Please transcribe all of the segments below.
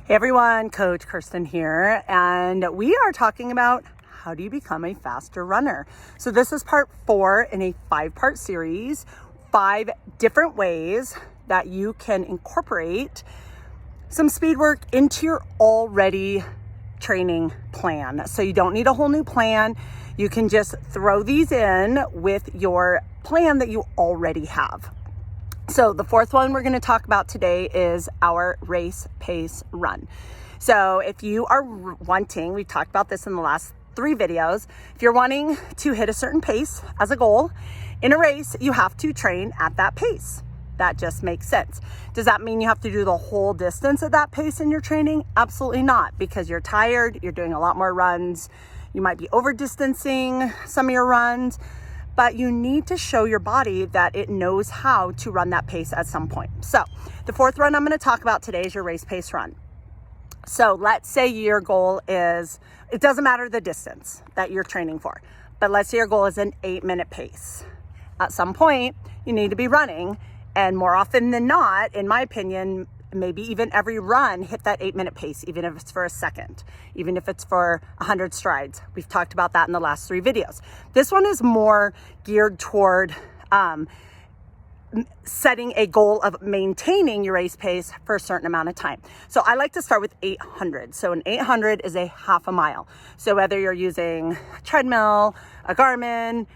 Hey everyone, Coach Kirsten here, and we are talking about how do you become a faster runner. So this is part 4 in a 5-part series, 5 different ways that you can incorporate some speed work into your already training plan. So you don't need a whole new plan. You can just throw these in with your plan that you already have. So the 4th one we're going to talk about today is our race pace run. So if you are wanting, we've talked about this in the last 3 videos, if you're wanting to hit a certain pace as a goal in a race, you have to train at that pace. That just makes sense. Does that mean you have to do the whole distance at that pace in your training? Absolutely not, because you're tired, you're doing a lot more runs, you might be over distancing some of your runs, but you need to show your body that it knows how to run that pace at some point. So the 4th run I'm going to talk about today is your race pace run. So let's say your goal is, it doesn't matter the distance that you're training for, but let's say your goal is an 8-minute pace. At some point, you need to be running, and more often than not, in my opinion, maybe even every run, hit that 8-minute pace, even if it's for a second, even if it's for 100 strides. We've talked about that in the last 3 videos. This one is more geared toward setting a goal of maintaining your race pace for a certain amount of time. So I like to start with 800. So an 800 is a half a mile. So whether you're using a treadmill, a Garmin,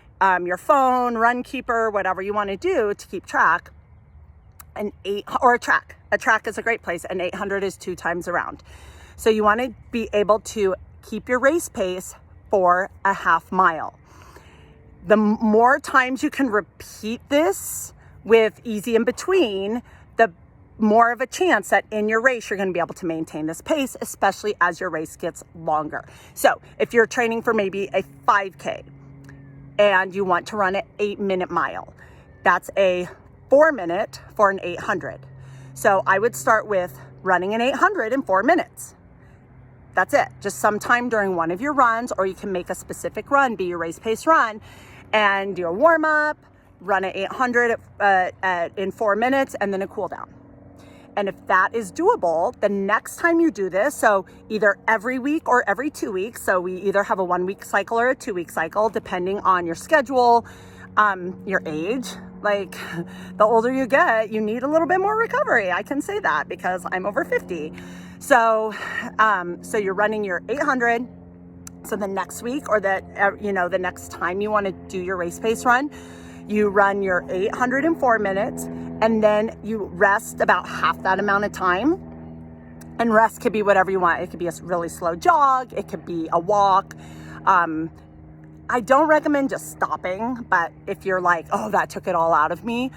your phone, Runkeeper, whatever you want to do to keep track, or a track. A track is a great place, and 800 is 2 times around. So you want to be able to keep your race pace for a half mile. The more times you can repeat this with easy in between, the more of a chance that in your race you're going to be able to maintain this pace, especially as your race gets longer. So if you're training for maybe a 5K and you want to run an 8-minute mile, that's a 4-minute for an 800. So I would start with running an 800 in 4 minutes. That's it. Just sometime during one of your runs, or you can make a specific run be your race pace run and do a warm up, run an 800 in 4 minutes, and then a cool down. And if that is doable, the next time you do this, so either every week or every 2 weeks, so we either have a 1-week cycle or a 2-week cycle, depending on your schedule, your age. Like, the older you get, you need a little bit more recovery. I can say that because I'm over 50. So you're running your 800. So the next week, or the next time you want to do your race pace run, you run your 800 in 4 minutes, and then you rest about half that amount of time. And rest could be whatever you want. It could be a really slow jog. It could be a walk. I don't recommend just stopping, but if you're like, oh, that took it all out of me,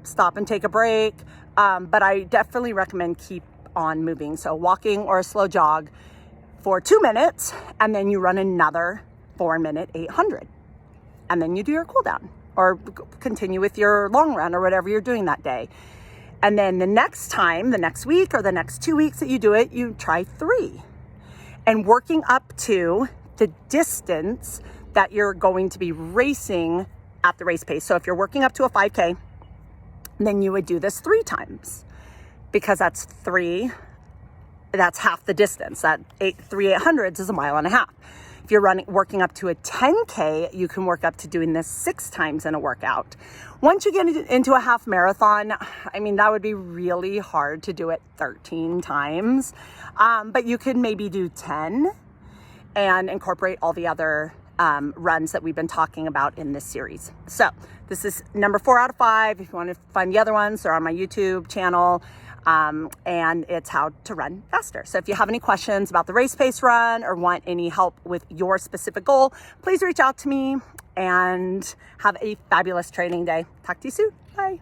stop and take a break. But I definitely recommend keep on moving. So walking or a slow jog for 2 minutes, and then you run another 4-minute 800. And then you do your cool down or continue with your long run or whatever you're doing that day. And then the next time, the next week or the next 2 weeks that you do it, you try 3. And working up to the distance that you're going to be racing at the race pace. So if you're working up to a 5K, then you would do this 3 times, because that's half the distance. 3 800s is a mile and a half. If you're working up to a 10K, you can work up to doing this 6 times in a workout. Once you get into a half marathon, that would be really hard to do it 13 times. But you could maybe do 10 and incorporate all the other runs that we've been talking about in this series. So this is number 4 out of 5. If you want to find the other ones, they're on my YouTube channel, and it's how to run faster. So if you have any questions about the race pace run or want any help with your specific goal, please reach out to me, and have a fabulous training day. Talk to you soon. Bye.